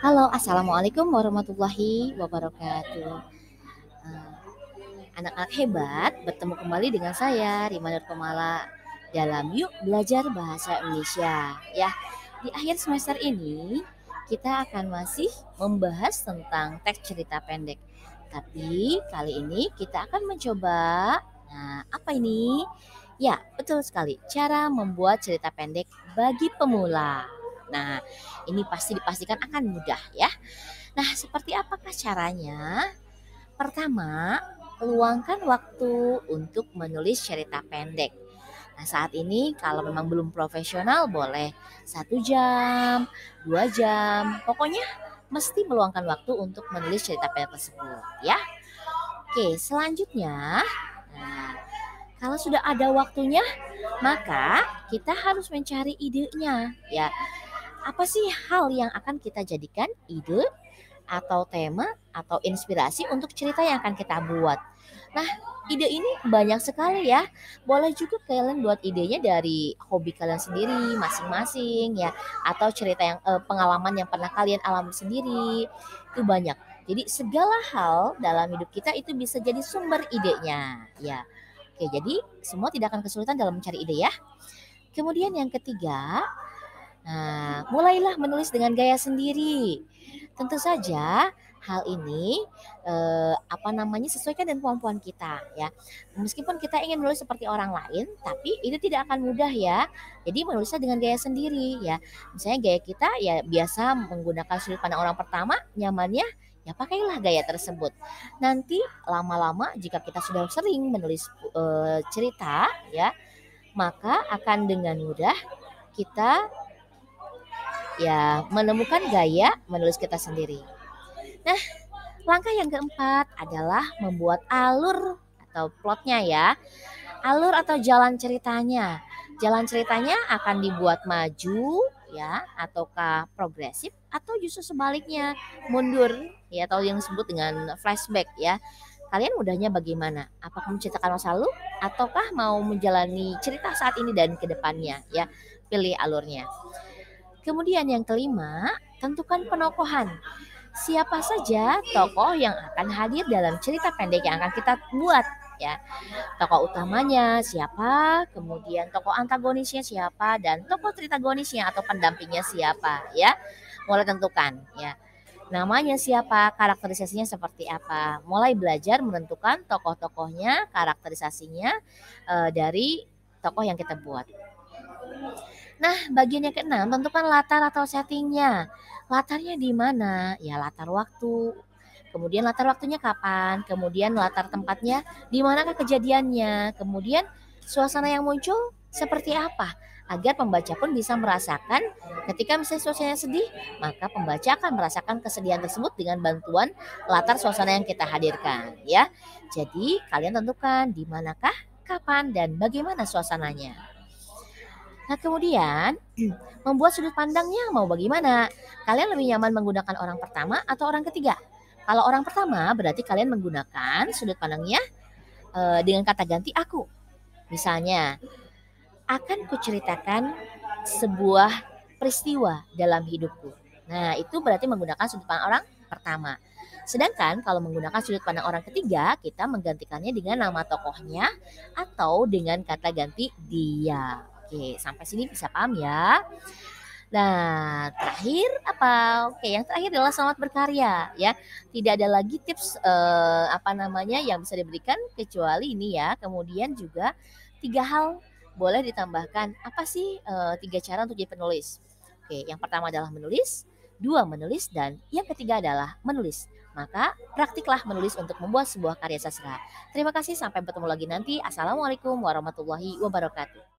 Halo, assalamualaikum warahmatullahi wabarakatuh. Eh, Anak-anak hebat, bertemu kembali dengan saya Rima Nurkomala dalam Yuk Belajar Bahasa Indonesia. Ya, di akhir semester ini kita akan masih membahas tentang teks cerita pendek. Tapi kali ini kita akan mencoba, nah apa ini? Ya, betul sekali, cara membuat cerita pendek bagi pemula. Nah, ini pasti dipastikan akan mudah ya. Nah, seperti apakah caranya? Pertama, luangkan waktu untuk menulis cerita pendek. Nah, saat ini kalau memang belum profesional boleh 1 jam, 2 jam, pokoknya mesti meluangkan waktu untuk menulis cerita pendek tersebut ya. Oke, selanjutnya, nah, kalau sudah ada waktunya, maka kita harus mencari idenya ya. Apa sih hal yang akan kita jadikan ide atau tema atau inspirasi untuk cerita yang akan kita buat. Nah, ide ini banyak sekali ya. Boleh juga kalian buat idenya dari hobi kalian sendiri masing-masing ya, atau cerita yang pengalaman yang pernah kalian alami sendiri. Itu banyak. Jadi segala hal dalam hidup kita itu bisa jadi sumber idenya ya. Oke, jadi semua tidak akan kesulitan dalam mencari ide ya. Kemudian yang ketiga, nah, mulailah menulis dengan gaya sendiri. Tentu saja hal ini sesuaikan dengan kemampuan kita ya. Meskipun kita ingin menulis seperti orang lain, tapi itu tidak akan mudah ya. Jadi menulisnya dengan gaya sendiri ya. Misalnya gaya kita ya biasa menggunakan sudut pandang orang pertama, nyamannya ya pakailah gaya tersebut. Nanti lama-lama jika kita sudah sering menulis cerita ya, maka akan dengan mudah kita ya menemukan gaya menulis kita sendiri. Nah, langkah yang keempat adalah membuat alur atau plotnya ya. Alur atau jalan ceritanya. Jalan ceritanya akan dibuat maju ya ataukah progresif atau justru sebaliknya mundur ya atau yang disebut dengan flashback ya. Kalian mudahnya bagaimana? Apakah menceritakan masa lalu ataukah mau menjalani cerita saat ini dan ke depannya ya? Pilih alurnya. Kemudian yang kelima, tentukan penokohan. Siapa saja tokoh yang akan hadir dalam cerita pendek yang akan kita buat ya. Tokoh utamanya siapa, kemudian tokoh antagonisnya siapa dan tokoh tritagonisnya atau pendampingnya siapa ya. Mulai tentukan ya. Namanya siapa, karakterisasinya seperti apa. Mulai belajar menentukan tokoh-tokohnya, karakterisasinya dari tokoh yang kita buat. Nah, bagian yang keenam, tentukan latar atau settingnya. Latarnya di mana? Ya, latar waktu. Kemudian latar waktunya kapan? Kemudian latar tempatnya di manakah kejadiannya? Kemudian suasana yang muncul seperti apa? Agar pembaca pun bisa merasakan ketika misalnya suasananya sedih, maka pembaca akan merasakan kesedihan tersebut dengan bantuan latar suasana yang kita hadirkan, ya. Jadi, kalian tentukan di manakah, kapan, dan bagaimana suasananya. Nah, kemudian membuat sudut pandangnya mau bagaimana? Kalian lebih nyaman menggunakan orang pertama atau orang ketiga? Kalau orang pertama berarti kalian menggunakan sudut pandangnya dengan kata ganti aku. Misalnya, akan kuceritakan sebuah peristiwa dalam hidupku. Nah, itu berarti menggunakan sudut pandang orang pertama. Sedangkan kalau menggunakan sudut pandang orang ketiga, kita menggantikannya dengan nama tokohnya atau dengan kata ganti dia. Oke, sampai sini bisa paham ya? Nah, terakhir apa? Oke, yang terakhir adalah selamat berkarya ya. Tidak ada lagi tips yang bisa diberikan kecuali ini ya. Kemudian juga 3 hal boleh ditambahkan. Apa sih 3 cara untuk jadi penulis? Oke, yang pertama adalah menulis, 2 menulis dan yang ketiga adalah menulis. Maka praktiklah menulis untuk membuat sebuah karya sastra. Terima kasih, sampai bertemu lagi nanti. Assalamualaikum warahmatullahi wabarakatuh.